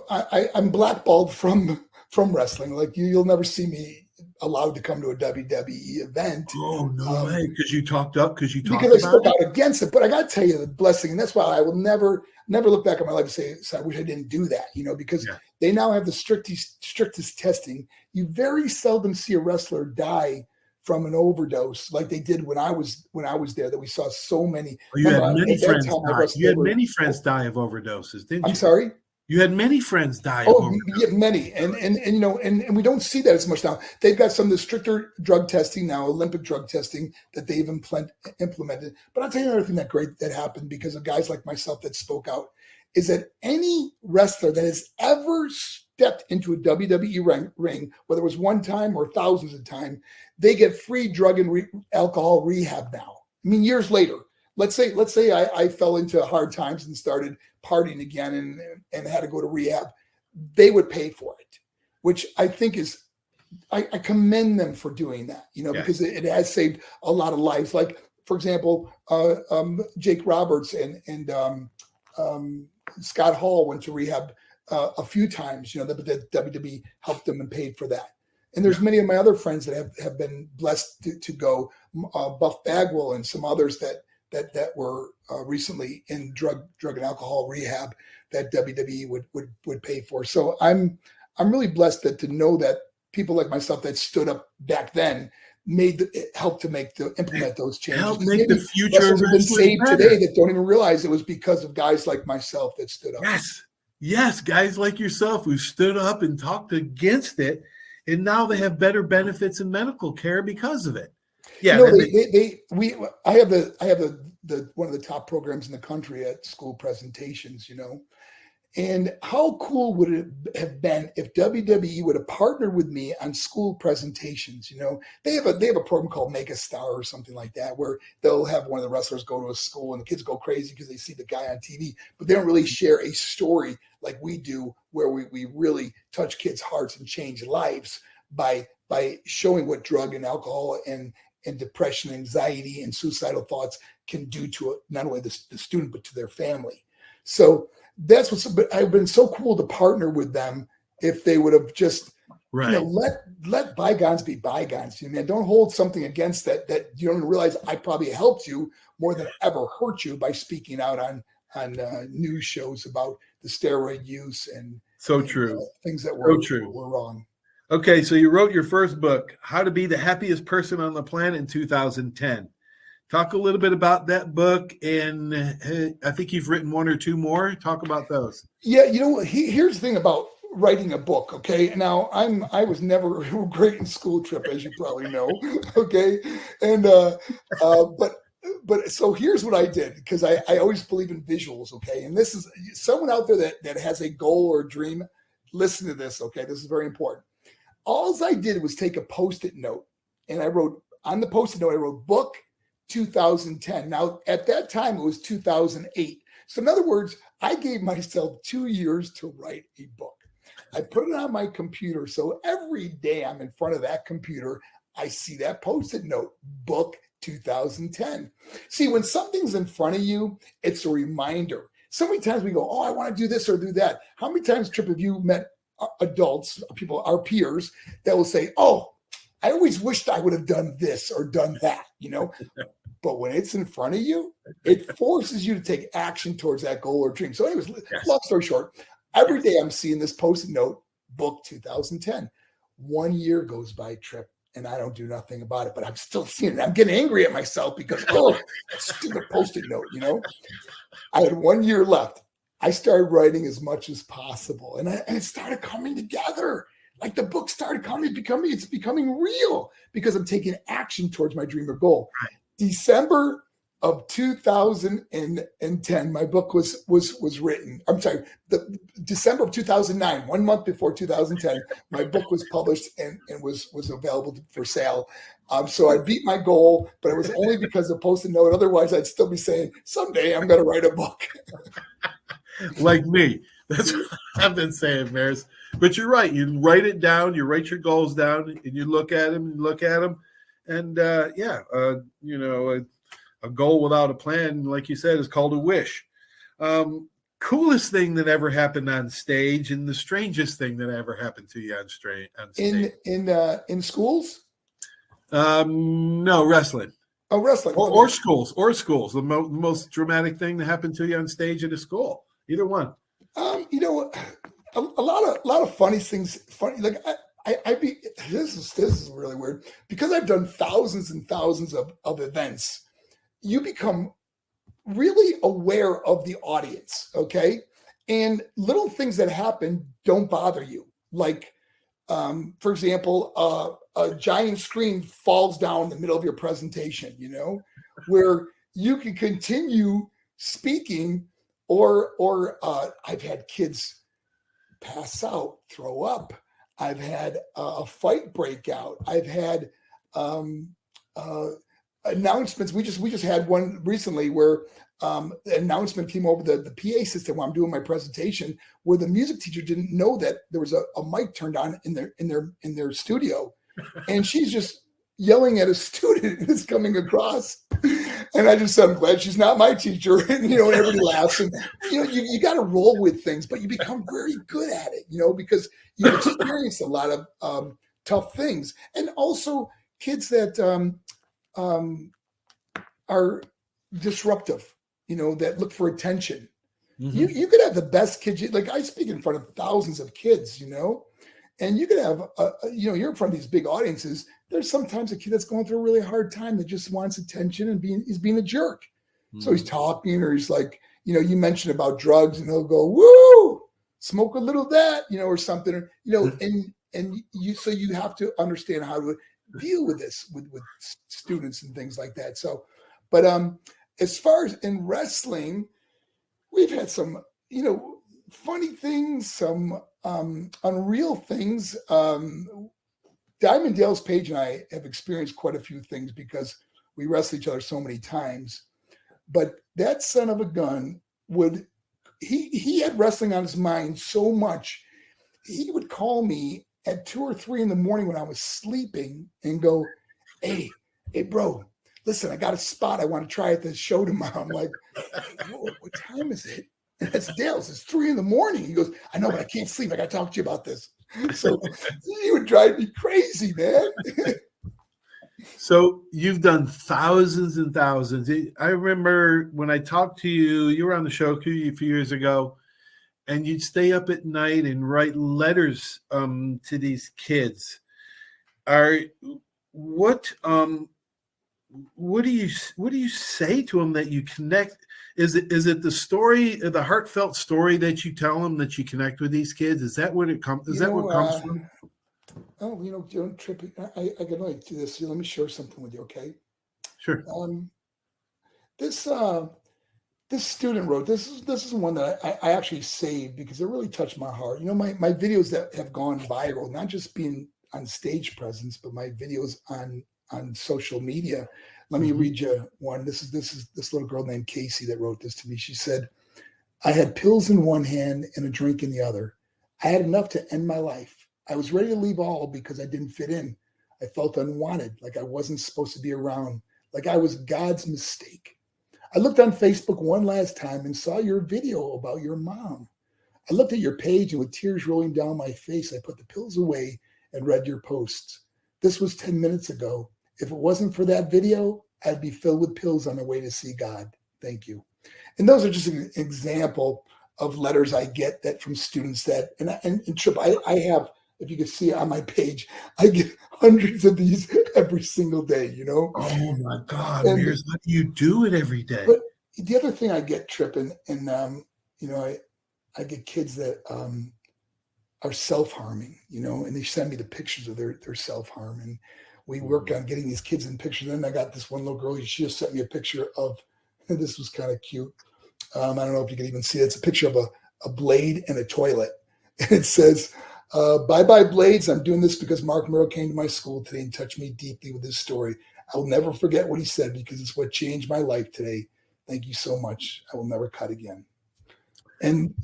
I'm blackballed from wrestling. Like you'll never see me allowed to come to a WWE event. Oh, no way. Because you talked up, because I spoke out against it. But I got to tell you the blessing, and that's why I will never look back at my life and say I wish I didn't do that, because they now have the strictest testing. You very seldom see a wrestler die from an overdose like they did when I was there, that we saw so many. You had many friends die. You had many friends die of overdoses, didn't you? I'm sorry? You had many friends die. Many, and we don't see that as much now. They've got some of the stricter drug testing now, Olympic drug testing that they've implemented. But I'll tell you another thing that happened because of guys like myself that spoke out is that any wrestler that has ever stepped into a WWE ring, whether it was one time or thousands of times, they get free drug and alcohol rehab now. I mean, years later. Let's say I fell into hard times and started partying again and had to go to rehab. They would pay for it, which I think is, I commend them for doing that, because it has saved a lot of lives. Like, for example, Jake Roberts and Scott Hall went to rehab a few times, that WWE helped them and paid for that. And there's many of my other friends that have been blessed to go, Buff Bagwell and some others that were recently in drug and alcohol rehab that WWE would pay for. So I'm really blessed to know that people like myself that stood up back then helped to implement those changes. Help make the future been saved today that don't even realize it was because of guys like myself that stood up. Yes, guys like yourself who stood up and talked against it, and now they have better benefits in medical care because of it. Yeah, I have the one of the top programs in the country at school presentations, and how cool would it have been if WWE would have partnered with me on school presentations? They have a program called Make a Star or something like that, where they'll have one of the wrestlers go to a school and the kids go crazy because they see the guy on TV, but they don't really share a story like we do, where we really touch kids' hearts and change lives by showing what drug and alcohol and and depression, anxiety, and suicidal thoughts can do to not only the student, but to their family. So that's what's, but I've been so cool to partner with them if they would have just, let bygones be bygones. Man, don't hold something against that you don't realize I probably helped you more than ever hurt you by speaking out on news shows about the steroid use and things that were wrong. Okay, so you wrote your first book, How to Be the Happiest Person on the Planet, in 2010. Talk a little bit about that book, and I think you've written one or two more. Talk about those. Yeah, here's the thing about writing a book. Okay, now I was never great in school, Trip, as you probably know. Okay, and but so here's what I did, because I always believe in visuals. Okay, and this is someone out there that has a goal or a dream. Listen to this. Okay, this is very important. All I did was take a Post-it note, and I wrote on the Post-it note, I wrote book 2010. Now, at that time, it was 2008. So in other words, I gave myself 2 years to write a book. I put it on my computer. So every day I'm in front of that computer, I see that Post-it note, book 2010. See, when something's in front of you, it's a reminder. So many times we go, oh, I want to do this or do that. How many times, Trip, have you met adults, people, our peers, that will say, oh, I always wished I would have done this or done that, But when it's in front of you, it forces you to take action towards that goal or dream. So anyways, long story short, every day I'm seeing this Post-it note, book 2010. 1 year goes by, Trip, and I don't do nothing about it, but I'm still seeing it. I'm getting angry at myself because, that stupid Post-it note, I had 1 year left. I started writing as much as possible, and it started coming together. Like the book started it's becoming real because I'm taking action towards my dream or goal. Right. December of 2010, my book was written. I'm sorry, December of 2009, 1 month before 2010, my book was published and was available for sale. So I beat my goal, but it was only because of Post-it note. Otherwise, I'd still be saying, someday I'm going to write a book. Like me. That's what I've been saying, Maris. But you're right. You write it down. You write your goals down, and you look at them. And a goal without a plan, like you said, is called a wish. Coolest thing that ever happened on stage, and the strangest thing that ever happened to you on stage. In schools? No, wrestling. Oh, wrestling. Or schools. The most dramatic thing that happened to you on stage at a school. Either one. A lot of funny things. Like this is really weird, because I've done thousands and thousands of events. You become really aware of the audience, okay? And little things that happen don't bother you. Like, for example, a giant screen falls down in the middle of your presentation, where you can continue speaking, or I've had kids pass out, throw up. I've had a fight break out. I've had announcements. We just had one recently where the announcement came over the PA system while I'm doing my presentation, where the music teacher didn't know that there was a mic turned on in their studio, and she's just yelling at a student who's coming across. And I just said, I'm glad she's not my teacher. And, everybody laughs. And, you got to roll with things, but you become very good at it, because you've experienced a lot of tough things. And also kids that are disruptive, that look for attention. Mm-hmm. You could have the best kids. Like, I speak in front of thousands of kids, and you could have, you're in front of these big audiences. There's sometimes a kid that's going through a really hard time that just wants attention and he's being a jerk. Mm-hmm. So he's talking, or he's like, you mentioned about drugs, and he'll go, woo, smoke a little of that, or something, and you have to understand how to deal with this with students and things like that. So, but as far as in wrestling, we've had some, funny things, some unreal things. Diamond Dallas Page and I have experienced quite a few things because we wrestle each other so many times. But that son of a gun he had wrestling on his mind so much. He would call me at 2 or 3 in the morning when I was sleeping and go, hey, hey, bro, listen, I got a spot I want to try at the show tomorrow. I'm like, what time is it? And it's Dale's. It's 3 a.m. He goes, I know, but I can't sleep. I got to talk to you about this. So he would drive me crazy, man. So you've done thousands and thousands. I remember when I talked to you, you were on the show a few years ago, and you'd stay up at night and write letters to these kids. What do you say to them that you connect? Is it the story, the heartfelt story that you tell them that you connect with these kids? Is that what it comes? Is that what comes from? Oh, don't trip. I can like do this. Let me share something with you, okay? Sure. This student wrote this is one that I actually saved because it really touched my heart. My videos that have gone viral, not just being on stage presence, but my videos on social media. Let me read you one. This is this little girl named Casey that wrote this to me. She said, I had pills in one hand and a drink in the other. I had enough to end my life. I was ready to leave all because I didn't fit in. I felt unwanted, like I wasn't supposed to be around, like I was God's mistake. I looked on Facebook one last time and saw your video about your mom. I looked at your page and with tears rolling down my face, I put the pills away and read your posts. This was 10 minutes ago. If it wasn't for that video, I'd be filled with pills on the way to see God. Thank you. And those are just an example of letters I get that from students that, and Trip, I have, if you can see on my page, I get hundreds of these every single day, Oh my God, Mears, how do you do it every day? But the other thing I get, Trip, and I get kids that are self-harming, and they send me the pictures of their self-harm. And we work on getting these kids in pictures. Then I got this one little girl, she just sent me a picture of, and this was kind of cute. I don't know if you can even see it. It's a picture of a blade and a toilet. And it says, bye-bye blades. I'm doing this because Marc Mero came to my school today and touched me deeply with his story. I'll never forget what he said because it's what changed my life today. Thank you so much. I will never cut again. And,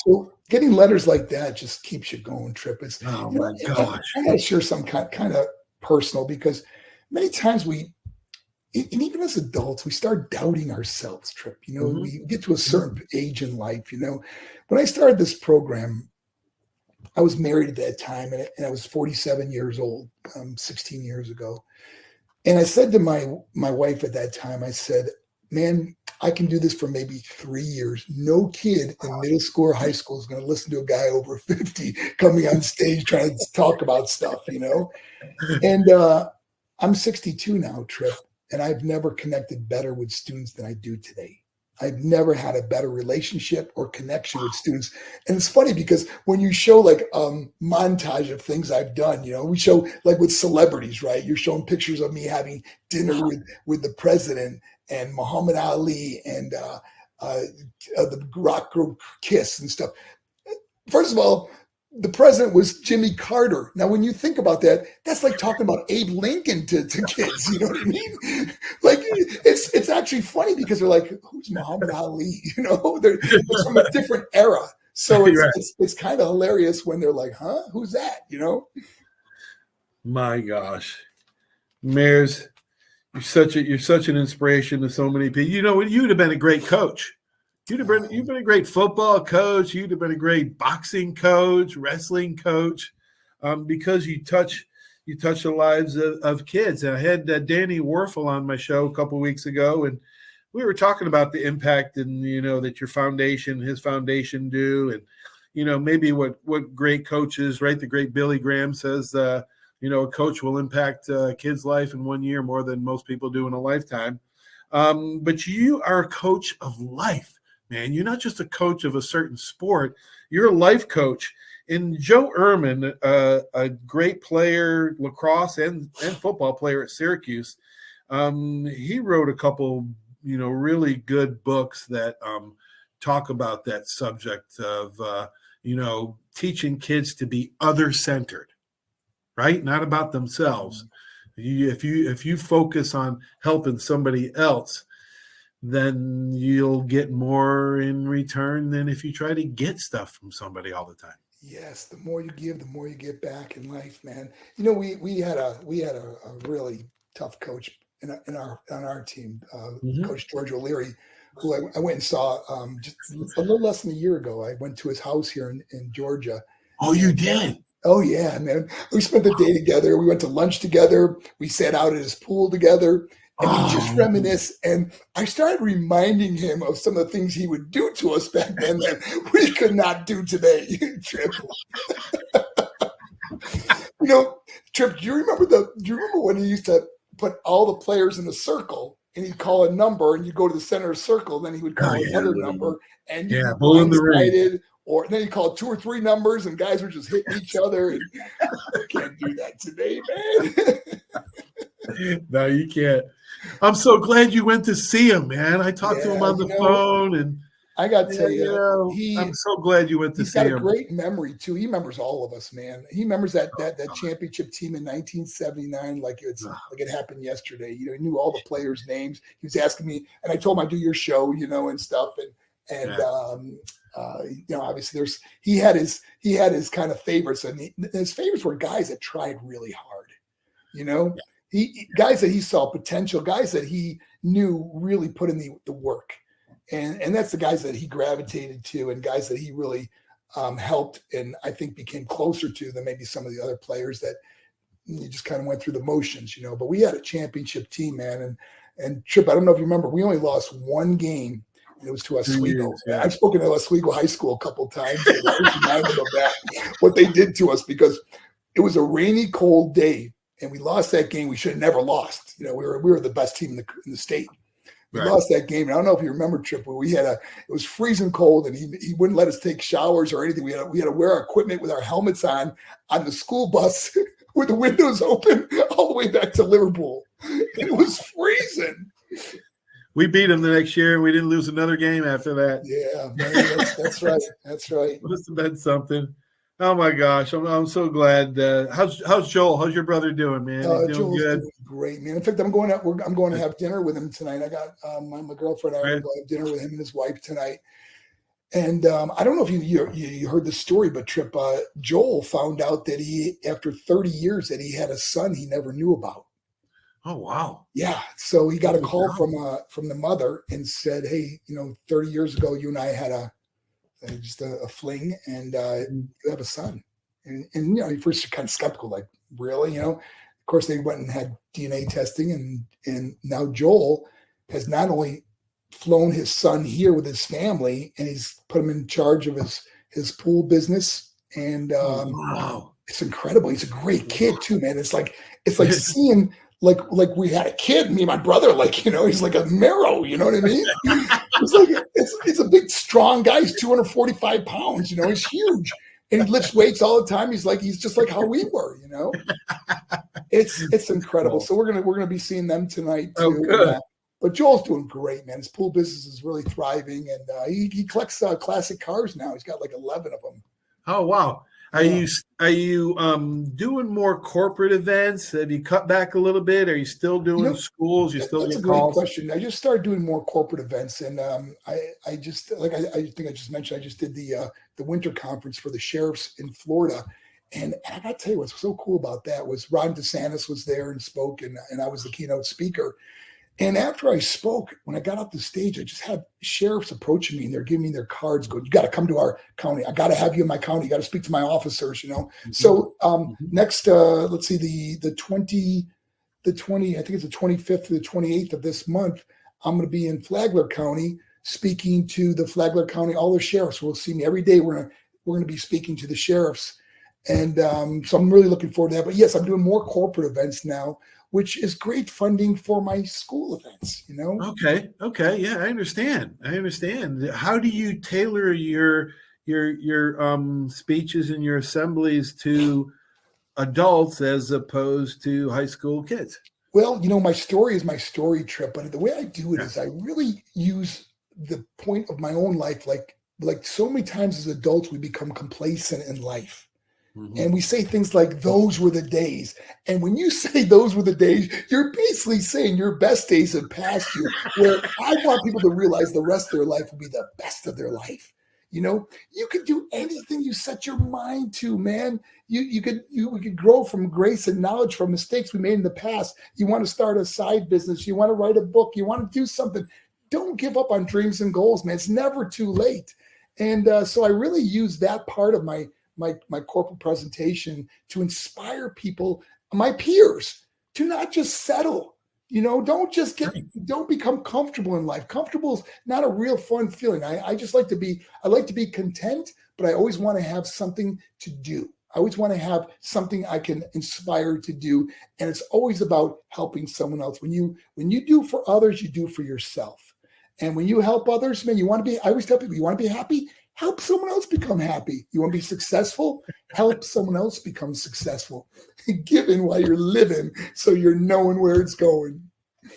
so getting letters like that just keeps you going, Trip. It's, oh my gosh. I got to share some kind of personal, because many times and even as adults, we start doubting ourselves, Trip. We get to a certain age in life, When I started this program, I was married at that time, and I was 47 years old, 16 years ago. And I said to my wife at that time, I said, man, I can do this for maybe 3 years. No kid in middle school or high school is going to listen to a guy over 50 coming on stage trying to talk about stuff, And I'm 62 now, Trip, and I've never connected better with students than I do today. I've never had a better relationship or connection with students. And it's funny because when you show like montage of things I've done, we show like with celebrities, right? You're showing pictures of me having dinner with the president and Muhammad Ali and the rock group Kiss and stuff. First of all, the president was Jimmy Carter. Now, when you think about that, that's like talking about Abe Lincoln to kids. You know what I mean? Like it's actually funny because they're like, "Who's Muhammad Ali?" They're from a different era. So it's kind of hilarious when they're like, "Huh? Who's that?" My gosh, Mears, you're such an inspiration to so many people. You'd have been a great coach. You've been a great football coach. You'd have been a great boxing coach, wrestling coach, because you touch the lives of kids. And I had Danny Warfel on my show a couple of weeks ago, and we were talking about the impact and that his foundation do, and maybe what great coaches, right? The great Billy Graham says, a coach will impact a kid's life in 1 year more than most people do in a lifetime. But you are a coach of life. Man, you're not just a coach of a certain sport, you're a life coach. And Joe Ehrman, a great player, lacrosse and football player at Syracuse, he wrote a couple, really good books that talk about that subject of, teaching kids to be other-centered, right? Not about themselves. If you focus on helping somebody else, then you'll get more in return than if you try to get stuff from somebody all the time. Yes, the more you give, the more you get back in life, man. We had a really tough coach on our team, Coach George O'Leary, who I went and saw just a little less than a year ago. I went to his house here in Georgia. Oh, you did? Oh, yeah, man. We spent the day together. We went to lunch together. We sat out at his pool together. And we just reminisce. And I started reminding him of some of the things he would do to us back then that we could not do today. Trip. Trip, do you remember when he used to put all the players in a circle and he'd call a number and you go to the center of the circle, then he would call another number and you bull in the ring. Or then he'd call 2 or 3 numbers and guys were just hitting each other. And I can't do that today, man. No, you can't. I'm so glad you went to see him, man. I talked to him on the phone, and I got to tell you, I'm so glad you went to see him. He's got a great memory too. He remembers all of us, man. He remembers that championship team in 1979 like it happened yesterday. He knew all the players' names. He was asking me, and I told him I do your show, and stuff, and obviously he had his kind of favorites, and his favorites were guys that tried really hard, guys that he saw potential, guys that he knew really put in the work, and that's the guys that he gravitated to, and guys that he really helped, and I think became closer to than maybe some of the other players that you just kind of went through the motions, But we had a championship team, man, and Trip, I don't know if you remember, we only lost one game. It was to Oswego. Yeah. I've spoken to Oswego High School a couple of times. And I was reminded of that, what they did to us, because it was a rainy, cold day, and we lost that game. We should have never lost. We were the best team in the state. We lost that game. And I don't know if you remember, Trip, but it was freezing cold, and he wouldn't let us take showers or anything. We had to wear our equipment with our helmets on the school bus with the windows open all the way back to Liverpool. It was freezing. We beat him the next year, and we didn't lose another game after that. Yeah, man, that's right. That's right. Must have been something. Oh my gosh, I'm so glad. How's Joel? How's your brother doing, man? He's doing good. Doing great, man. In fact, I'm going to have dinner with him tonight. I got my girlfriend. I'm going to have dinner with him and his wife tonight. And I don't know if you heard the story, but Trip, Joel found out that after 30 years that he had a son he never knew about. Oh, wow. Yeah. So he got a call from the mother and said, hey, 30 years ago, you and I had a fling, and you have a son. And at first you're kind of skeptical, like, really? Of course, they went and had DNA testing, and now Joel has not only flown his son here with his family, and he's put him in charge of his pool business. And wow. It's incredible. He's a great kid too, man. It's like seeing like we had a kid, me and my brother, he's like a Mero, you know what I mean? He's a big, strong guy. He's 245 pounds, he's huge. And he lifts weights all the time. He's just like how we were, It's incredible. So we're gonna be seeing them tonight too. Oh, good. But Joel's doing great, man. His pool business is really thriving, and he collects classic cars now. He's got like 11 of them. Oh, wow. Are you doing more corporate events? Have you cut back a little bit? Are you still doing schools? You still that's get a great calls? question. I just started doing more corporate events, and I just I think I just mentioned I just did the winter conference for the sheriffs in Florida, and I got to tell you what's so cool about that was Ron DeSantis was there and spoke, and I was the keynote speaker. And after I spoke, when I got off the stage, I just had sheriffs approaching me, and they're giving me their cards, going, you got to come to our county. I got to have you in my county. You got to speak to my officers, Mm-hmm. So next, let's see, the 20, I think it's the 25th to the 28th of this month, I'm going to be in Flagler County speaking to the Flagler County, all the sheriffs will see me every day. We're going to be speaking to the sheriffs. And so I'm really looking forward to that. But yes, I'm doing more corporate events now, which is great funding for my school events, Okay. Yeah, I understand. How do you tailor your speeches and your assemblies to adults as opposed to high school kids? Well, my story is my story, Trip, but the way I do it is I really use the point of my own life. Like so many times as adults, we become complacent in life. Mm-hmm. And we say things like, those were the days. And when you say those were the days, you're basically saying your best days have passed you, where I want people to realize the rest of their life will be the best of their life. You know, you could do anything you set your mind to, man. We could grow from grace and knowledge from mistakes we made in the past. You want to start a side business, you want to write a book, you want to do something. Don't give up on dreams and goals, man. It's never too late. And so I really use that part of my corporate presentation to inspire people, my peers, to not just settle. You know, don't become comfortable in life. Comfortable is not a real fun feeling. I like to be content, but I always want to have something to do. I always want to have something I can inspire to do. And it's always about helping someone else. When you do for others, you do for yourself. And when you help others, man, I always tell people, you want to be happy? Help someone else become happy. You want to be successful? Help someone else become successful. Giving while you're living, so you're knowing where it's going.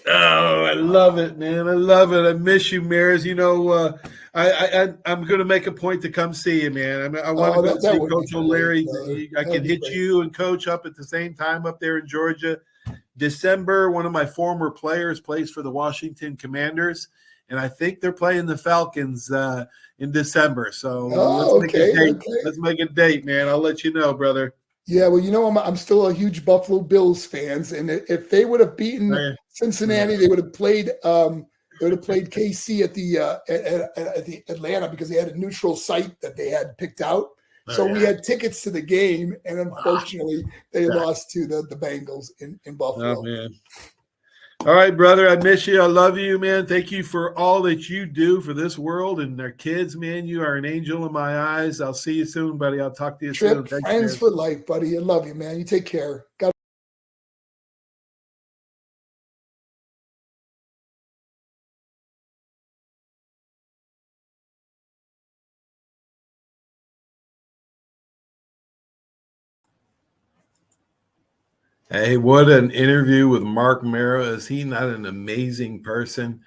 Oh, I love it, man. I love it. I miss you, Maris. You know, I'm going to make a point to come see you, man. I want to go see Coach O'Leary. I can hit you and Coach up at the same time up there in Georgia. December, one of my former players plays for the Washington Commanders, and I think they're playing the Falcons in December. So let's make a date, man. I'll let you know, brother. Yeah, well, you know, I'm still a huge Buffalo Bills fans, and if they would have beaten Cincinnati, they would have played KC at the Atlanta, because they had a neutral site that they had picked out. So we had tickets to the game, and unfortunately, they lost to the Bengals in Buffalo. Oh, man. All right, brother. I miss you. I love you, man. Thank you for all that you do for this world and their kids, man. You are an angel in my eyes. I'll see you soon, buddy. I'll talk to you soon. Thanks, friends for life, buddy. I love you, man. You take care. God. Hey, what an interview with Marc Mero. Is he not an amazing person?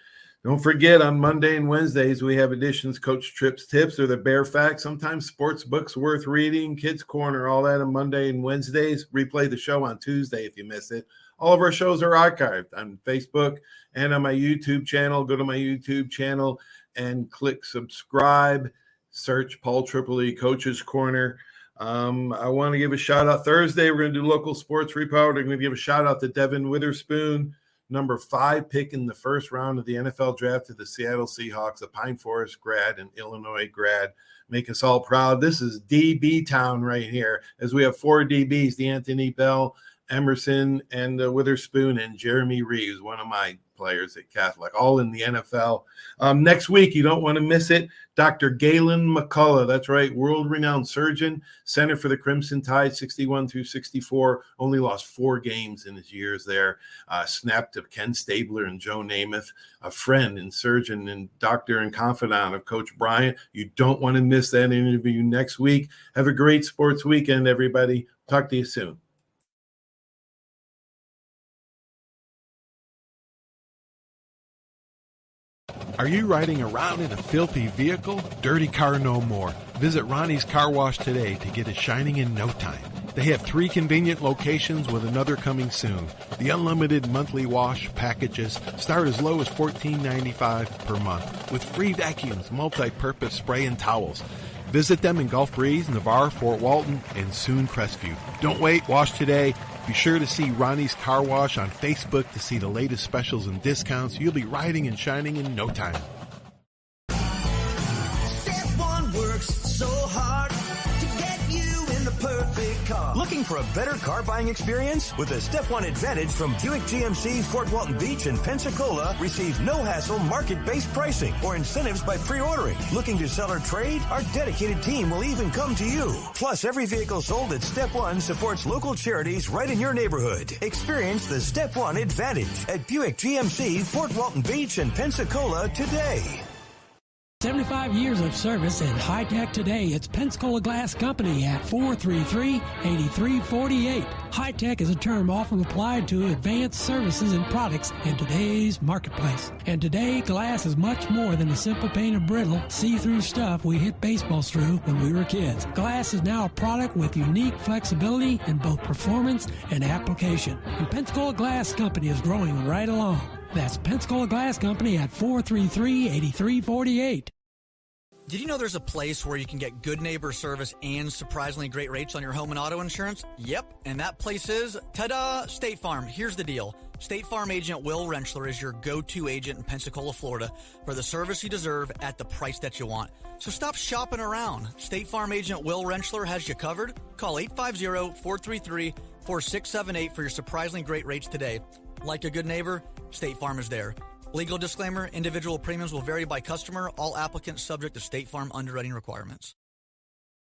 Don't forget, on Monday and Wednesdays, we have editions, Coach Tripp's Tips or the Bear Facts, sometimes sports books worth reading, Kids Corner, all that on Monday and Wednesdays. Replay the show on Tuesday if you miss it. All of our shows are archived on Facebook and on my YouTube channel. Go to my YouTube channel and click subscribe. Search Paul Tripoli Coach's Corner. I want to give a shout out. Thursday, we're going to do local sports report. I'm going to give a shout out to Devin Witherspoon, number 5 pick in the first round of the NFL draft to the Seattle Seahawks, a Pine Forest grad and Illinois grad. Make us all proud. This is DB town right here, as we have 4 DBs, D'Anthony Bell, Emerson, and Witherspoon, and Jeremy Reeves, one of my players at Catholic, all in the NFL. Next week, you don't want to miss it. Dr. Galen McCullough, that's right, world-renowned surgeon, center for the Crimson Tide, 61 through 64, only lost 4 games in his years there. Snapped of Ken Stabler and Joe Namath, a friend and surgeon and doctor and confidant of Coach Bryant. You don't want to miss that interview next week. Have a great sports weekend, everybody. Talk to you soon. Are you riding around in a filthy vehicle? Dirty car no more. Visit Ronnie's Car Wash today to get it shining in no time. They have 3 convenient locations with another coming soon. The unlimited monthly wash packages start as low as $14.95 per month with free vacuums, multi-purpose spray, and towels. Visit them in Gulf Breeze, Navarre, Fort Walton, and soon Crestview. Don't wait. Wash today. Be sure to see Ronnie's Car Wash on Facebook to see the latest specials and discounts. You'll be riding and shining in no time. Step One works so hard to get you in the perfect car. Looking for a better car buying experience? With the Step One Advantage from Buick GMC, Fort Walton Beach, and Pensacola, receive no-hassle market-based pricing or incentives by pre-ordering. Looking to sell or trade? Our dedicated team will even come to you. Plus, every vehicle sold at Step One supports local charities right in your neighborhood. Experience the Step One Advantage at Buick GMC, Fort Walton Beach, and Pensacola today. 75 years of service in high-tech today. It's Pensacola Glass Company at 433-8348. High-tech is a term often applied to advanced services and products in today's marketplace. And today, glass is much more than a simple pane of brittle, see-through stuff we hit baseballs through when we were kids. Glass is now a product with unique flexibility in both performance and application. And Pensacola Glass Company is growing right along. That's Pensacola Glass Company at 433-8348. Did you know there's a place where you can get good neighbor service and surprisingly great rates on your home and auto insurance? Yep, and that place is, ta-da, State Farm. Here's the deal. State Farm agent Will Rentschler is your go-to agent in Pensacola, Florida for the service you deserve at the price that you want. So stop shopping around. State Farm agent Will Rentschler has you covered. Call 850-433-4678 for your surprisingly great rates today. Like a good neighbor, State Farm is there. Legal disclaimer, individual premiums will vary by customer. All applicants subject to State Farm underwriting requirements.